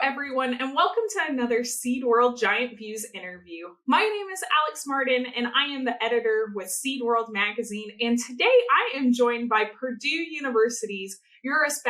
everyone, and welcome to another Seed World Giant Views interview. My name is Alex Martin, and I am the editor with Seed World magazine. And today I am joined by Purdue University's Uris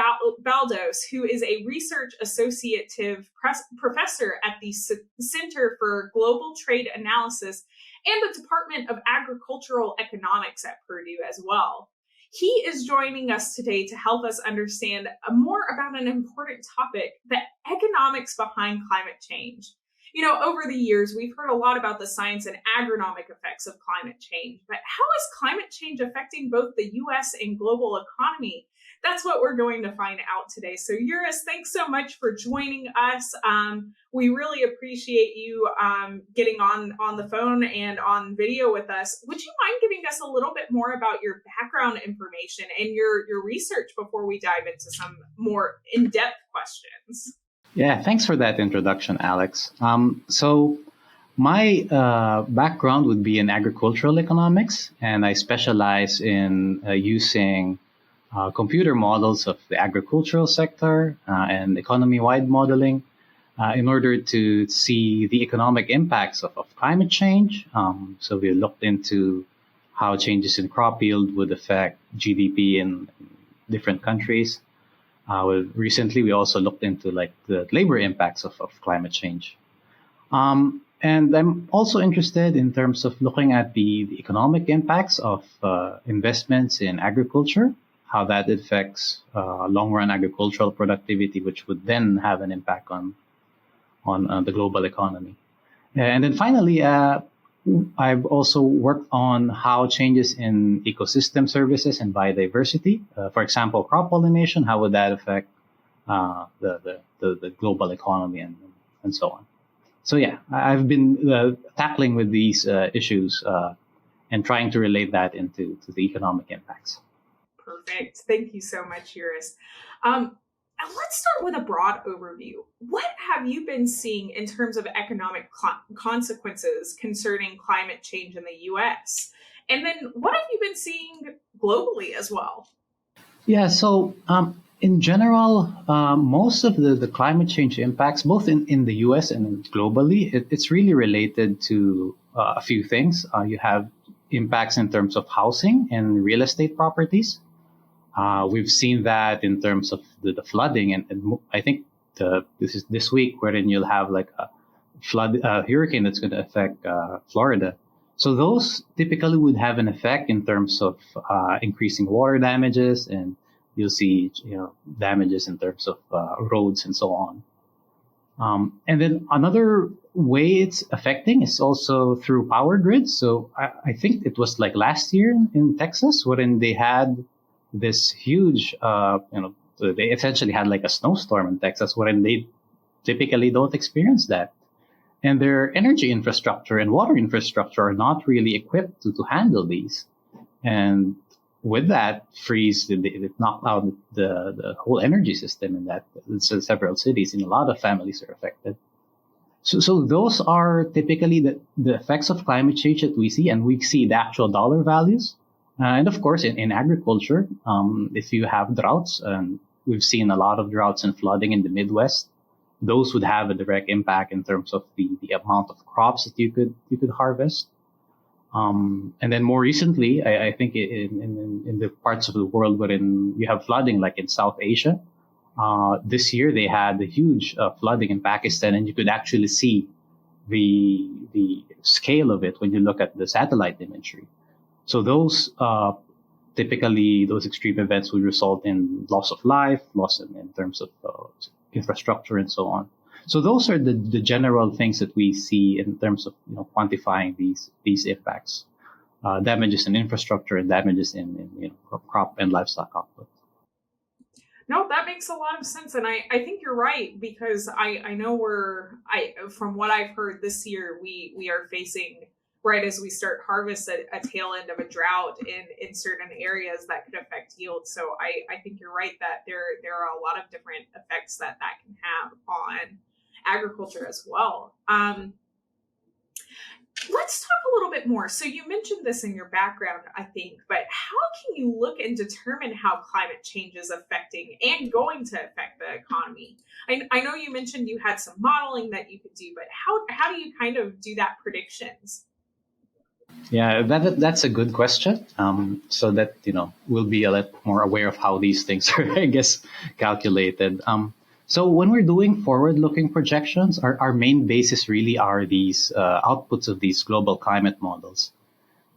Baldos, who is a research associative professor at the Center for Global Trade Analysis and the Department of Agricultural Economics at Purdue as well. He is joining us today to help us understand more about an important topic, the economics behind climate change. You know, over the years, we've heard a lot about the science and agronomic effects of climate change, but how is climate change affecting both the U.S. and global economy? That's what we're going to find out today. So Uris, thanks so much for joining us. We really appreciate you getting on the phone and on video with us. Would you mind giving us a little bit more about your background information and your research before we dive into some more in-depth questions? Yeah, thanks for that introduction, Alex. So my background would be in agricultural economics, and I specialize in using computer models of the agricultural sector and economy-wide modeling in order to see the economic impacts of climate change. So we looked into how changes in crop yield would affect GDP in different countries. Recently, we also looked into like the labor impacts of climate change. And I'm also interested in terms of looking at the economic impacts of investments in agriculture, how that affects long-run agricultural productivity, which would then have an impact on the global economy. And then finally, I've also worked on how changes in ecosystem services and biodiversity, for example, crop pollination, how would that affect the global economy and so on. So yeah, I've been tackling with these issues and trying to relate that into the economic impacts. Perfect. Thank you so much, Uris. Let's start with a broad overview. What have you been seeing in terms of economic consequences concerning climate change in the U.S.? And then what have you been seeing globally as well? Yeah, so in general, most of the climate change impacts, both in the U.S. and globally, it's really related to a few things. You have impacts in terms of housing and real estate properties. We've seen that in terms of the flooding, and I think this week, wherein you'll have like a hurricane that's going to affect Florida. So those typically would have an effect in terms of increasing water damages, and you'll see damages in terms of roads and so on. And then another way it's affecting is also through power grids. So I think it was like last year in Texas, wherein they had this huge, they essentially had like a snowstorm in Texas, wherein they typically don't experience that. And their energy infrastructure and water infrastructure are not really equipped to handle these. And with that freeze, it knocked out the whole energy system in that several cities, and a lot of families are affected. So those are typically the effects of climate change that we see, and we see the actual dollar values. And of course, in agriculture, if you have droughts, and we've seen a lot of droughts and flooding in the Midwest, those would have a direct impact in terms of the amount of crops that you could harvest. And then more recently, I think in the parts of the world wherein you have flooding, like in South Asia, this year they had a huge flooding in Pakistan, and you could actually see the scale of it when you look at the satellite imagery. So those typically those extreme events would result in loss of life, loss in terms of infrastructure and so on. So those are the general things that we see in terms of quantifying these impacts, damages in infrastructure and damages in crop and livestock output. No, that makes a lot of sense, and I think you're right, because I know from what I've heard this year, we are facing, right as we start harvest, a tail end of a drought in certain areas that could affect yield. So I think you're right that there are a lot of different effects that can have on agriculture as well. Let's talk a little bit more. So you mentioned this in your background, I think, but how can you look and determine how climate change is affecting and going to affect the economy? I know you mentioned you had some modeling that you could do, but how do you kind of do that predictions? Yeah, that's a good question. So that we'll be a lot more aware of how these things are, I guess, calculated. So when we're doing forward-looking projections, our main basis really are these outputs of these global climate models.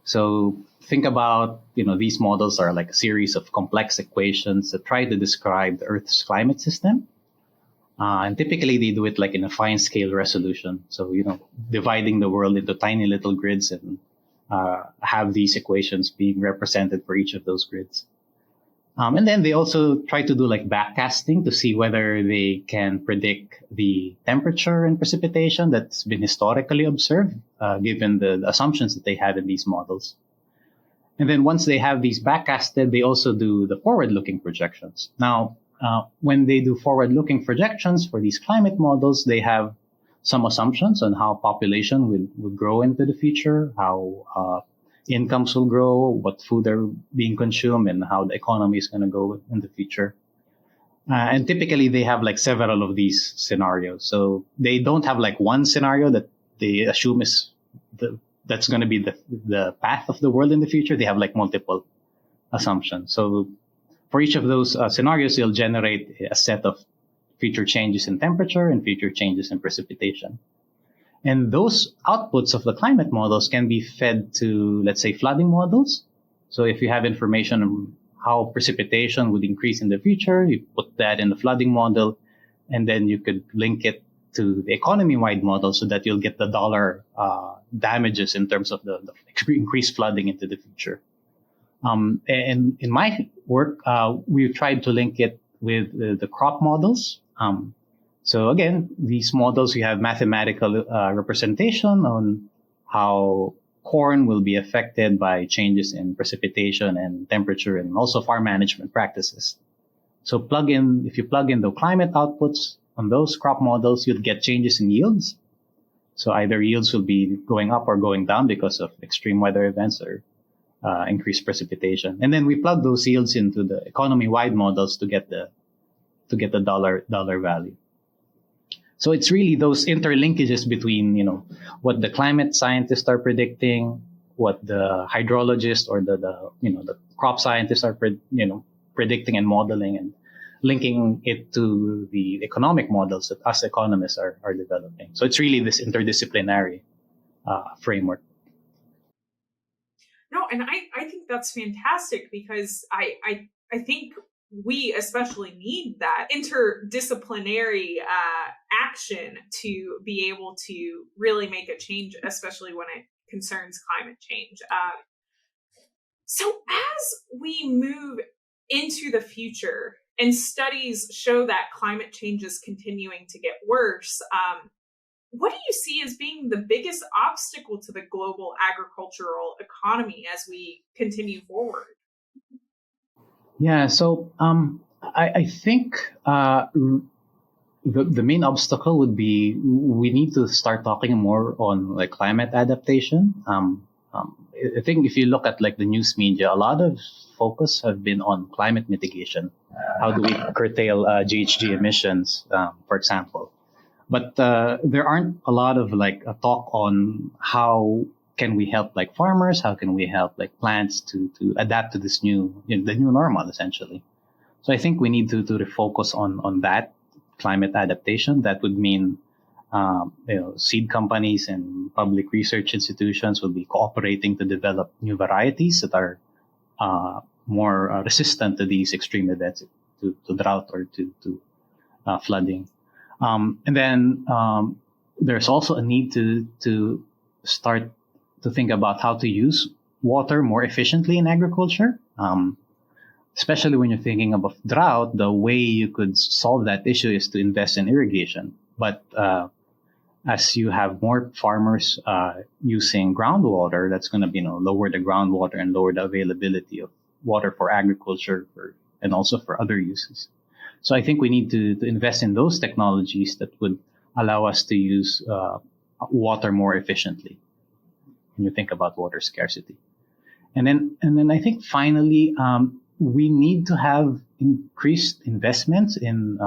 So think about these models are like a series of complex equations that try to describe the Earth's climate system. And typically they do it like in a fine scale resolution. So dividing the world into tiny little grids and have these equations being represented for each of those grids. And then they also try to do like backcasting to see whether they can predict the temperature and precipitation that's been historically observed, given the assumptions that they had in these models. And then once they have these backcasted, they also do the forward-looking projections. Now, when they do forward-looking projections for these climate models, they have some assumptions on how population will grow into the future, how incomes will grow, what food are being consumed, and how the economy is going to go in the future. And typically they have like several of these scenarios. So they don't have like one scenario that they assume is that's going to be the path of the world in the future. They have like multiple assumptions. So for each of those scenarios, they'll generate a set of future changes in temperature and future changes in precipitation. And those outputs of the climate models can be fed to, let's say, flooding models. So if you have information on how precipitation would increase in the future, you put that in the flooding model, and then you could link it to the economy-wide model so that you'll get the dollar damages in terms of the increased flooding into the future. And in my work, we've tried to link it with the crop models. So again, these models, you have mathematical representation on how corn will be affected by changes in precipitation and temperature and also farm management practices. So if you plug in the climate outputs on those crop models, you'll get changes in yields. So either yields will be going up or going down because of extreme weather events or increased precipitation. And then we plug those yields into the economy-wide models to get the dollar value. So it's really those interlinkages between, what the climate scientists are predicting, what the hydrologists or the crop scientists are, predicting and modeling, and linking it to the economic models that us economists are developing. So it's really this interdisciplinary framework. No, and I think that's fantastic because I think we especially need that interdisciplinary action to be able to really make a change, especially when it concerns climate change. So as we move into the future and studies show that climate change is continuing to get worse, what do you see as being the biggest obstacle to the global agricultural economy as we continue forward? Yeah, so I think the main obstacle would be we need to start talking more on like climate adaptation. I think if you look at like the news media, a lot of focus have been on climate mitigation. How do we curtail GHG emissions, for example? But there aren't a lot of like a talk on how can we help like farmers? How can we help like plants to adapt to this the new normal essentially? So I think we need to refocus on that climate adaptation. That would mean seed companies and public research institutions will be cooperating to develop new varieties that are more resistant to these extreme events, to drought or to flooding. And then there's also a need to start to think about how to use water more efficiently in agriculture. Especially when you're thinking about drought, the way you could solve that issue is to invest in irrigation. But as you have more farmers using groundwater, that's going to lower the groundwater and lower the availability of water for agriculture and also for other uses. So I think we need to invest in those technologies that would allow us to use water more efficiently when you think about water scarcity. And then I think finally, we need to have increased investments in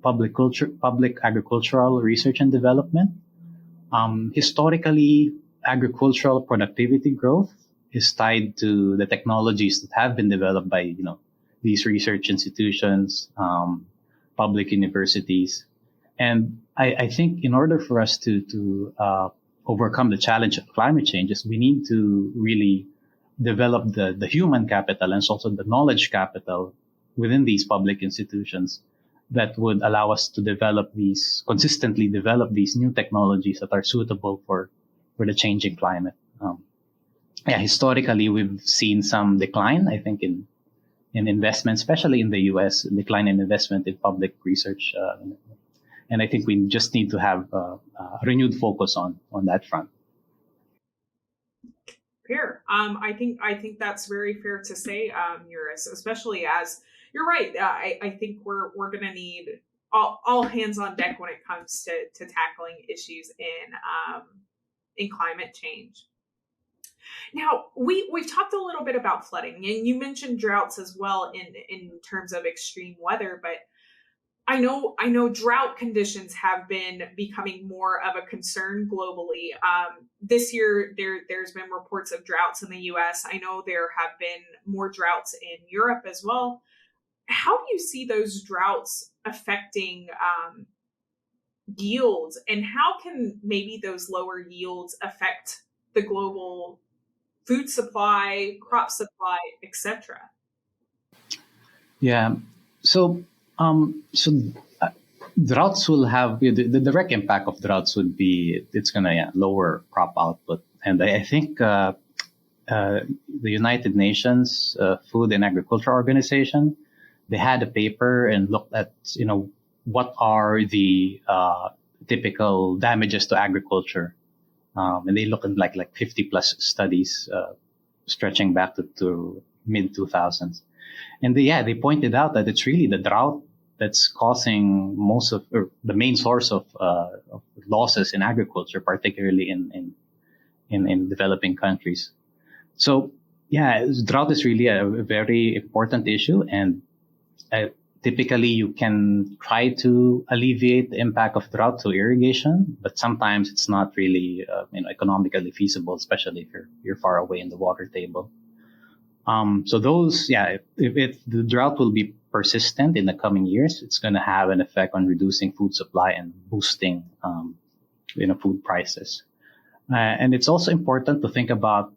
public agricultural research and development. Historically, agricultural productivity growth is tied to the technologies that have been developed by these research institutions, public universities, and I think in order for us to overcome the challenge of climate changes, we need to really develop the human capital and also the knowledge capital within these public institutions that would allow us to consistently develop these new technologies that are suitable for the changing climate. Historically, we've seen some decline, I think, in investment, especially in the U.S., decline in investment in public research. And I think we just need to have a renewed focus on that front. Fair. I think that's very fair to say, Uris, especially as you're right. I think we're going to need all hands on deck when it comes to tackling issues in climate change. Now, we've talked a little bit about flooding, and you mentioned droughts as well in terms of extreme weather, but I know drought conditions have been becoming more of a concern globally. This year, there's been reports of droughts in the U.S. I know there have been more droughts in Europe as well. How do you see those droughts affecting yields, and how can maybe those lower yields affect the global food supply, crop supply, etc.? Yeah. So droughts will have the direct impact of droughts would be it's going to lower crop output, and I think the United Nations Food and Agriculture Organization, they had a paper and looked at what are the typical damages to agriculture, and they looked at like 50 plus studies stretching back to mid 2000s, and they pointed out that it's really the drought that's causing most of, or the main source of losses in agriculture, particularly in developing countries. So drought is really a very important issue, and typically you can try to alleviate the impact of drought through irrigation, but sometimes it's not really economically feasible, especially if you're far away in the water table. So those, if the drought will be persistent in the coming years, it's going to have an effect on reducing food supply and boosting, food prices. And it's also important to think about,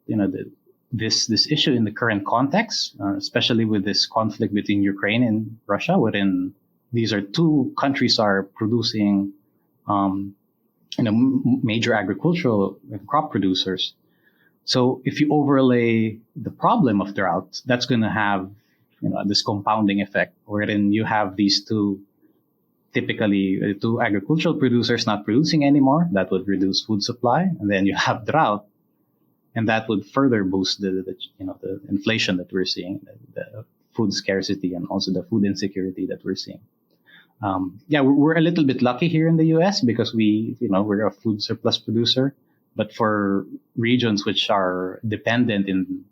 this issue in the current context, especially with this conflict between Ukraine and Russia, wherein these are two countries are producing, major agricultural crop producers. So if you overlay the problem of drought, that's going to have this compounding effect, wherein you have these two agricultural producers not producing anymore. That would reduce food supply, and then you have drought, and that would further boost the inflation that we're seeing, the food scarcity, and also the food insecurity that we're seeing. We're a little bit lucky here in the U.S. because we're a food surplus producer, but for regions which are dependent in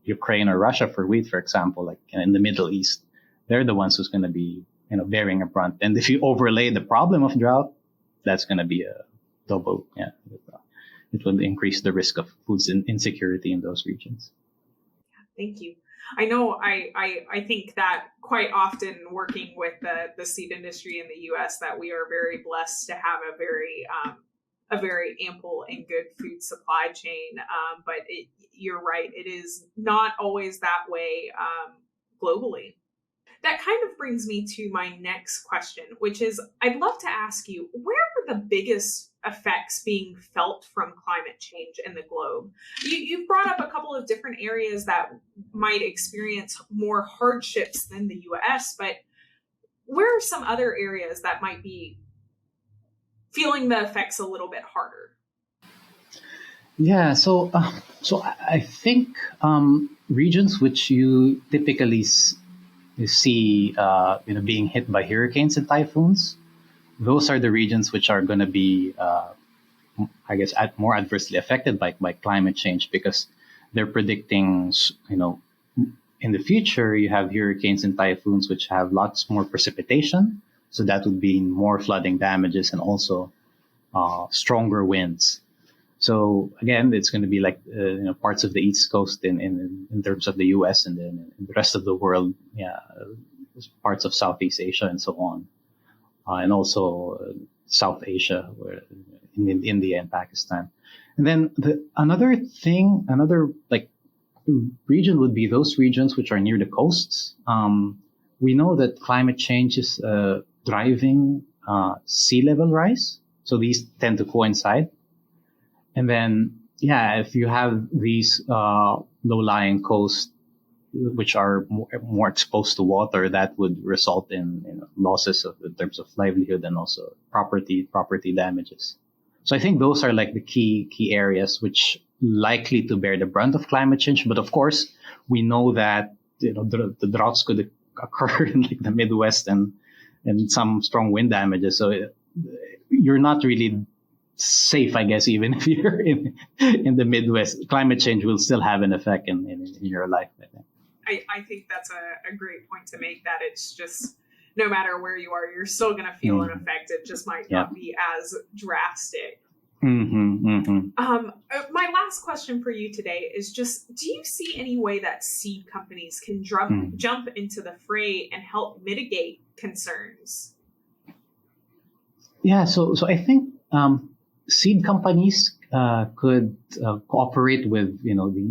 Ukraine or Russia for wheat, for example, like in the Middle East, they're the ones who's going to be, bearing a brunt. And if you overlay the problem of drought, that's going to be a double. It will increase the risk of food insecurity in those regions. Thank you. I know I think that quite often working with the seed industry in the U.S. that we are very blessed to have a very ample and good food supply chain. But you're right, it is not always that way globally. That kind of brings me to my next question, which is I'd love to ask you, where are the biggest effects being felt from climate change in the globe? You've brought up a couple of different areas that might experience more hardships than the U.S., but where are some other areas that might be feeling the effects a little bit harder? Yeah, so I think regions which you typically see being hit by hurricanes and typhoons, those are the regions which are going to be, more adversely affected by climate change, because they're predicting, in the future, you have hurricanes and typhoons, which have lots more precipitation. So that would be more flooding damages and also stronger winds. So again, it's going to be like parts of the East Coast in terms of the U.S. and then in the rest of the world, parts of Southeast Asia and so on, and also South Asia, where in India and Pakistan. And then another like region would be those regions which are near the coasts. We know that climate change is driving sea level rise, so these tend to coincide. And then, if you have these low-lying coasts which are more exposed to water, that would result in losses in terms of livelihood and also property damages. So I think those are like the key areas which likely to bear the brunt of climate change. But of course, we know that the droughts could occur in like the Midwest and some strong wind damages. So you're not really safe, I guess, even if you're in the Midwest. Climate change will still have an effect in your life, I think. I think that's a great point to make, that it's just no matter where you are, you're still going to feel an effect. It just might not be as drastic. My last question for you today is just, do you see any way that seed companies can jump into the fray and help mitigate concerns? Yeah, so I think seed companies could cooperate with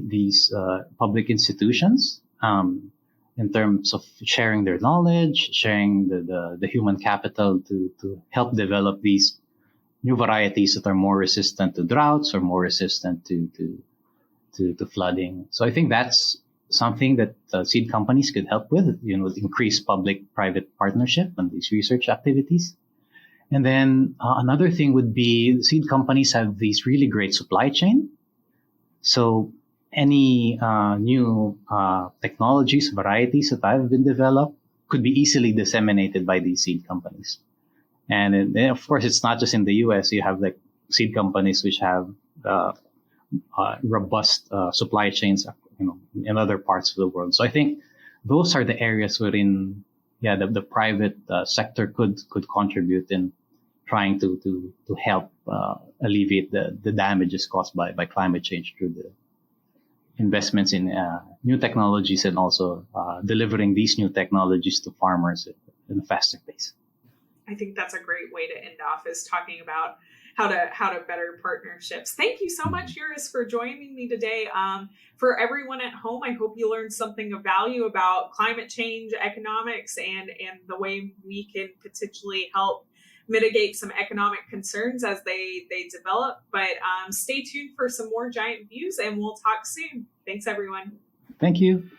these public institutions in terms of sharing their knowledge, sharing the human capital to help develop these new varieties that are more resistant to droughts or more resistant to flooding. So I think that's something that seed companies could help with, with increased public-private partnership on these research activities. And then another thing would be seed companies have these really great supply chain. So any new technologies, varieties that have been developed could be easily disseminated by these seed companies. And of course, it's not just in the U.S. You have like seed companies which have robust supply chains, in other parts of the world. So I think those are the areas wherein, the private sector could contribute in trying to help alleviate the damages caused by climate change through the investments in new technologies and also delivering these new technologies to farmers in a faster pace. I think that's a great way to end off, is talking about how to better partnerships. Thank you so much, Uris, for joining me today. For everyone at home, I hope you learned something of value about climate change, economics, and the way we can potentially help mitigate some economic concerns as they develop. But stay tuned for some more Giant Views, and we'll talk soon. Thanks, everyone. Thank you.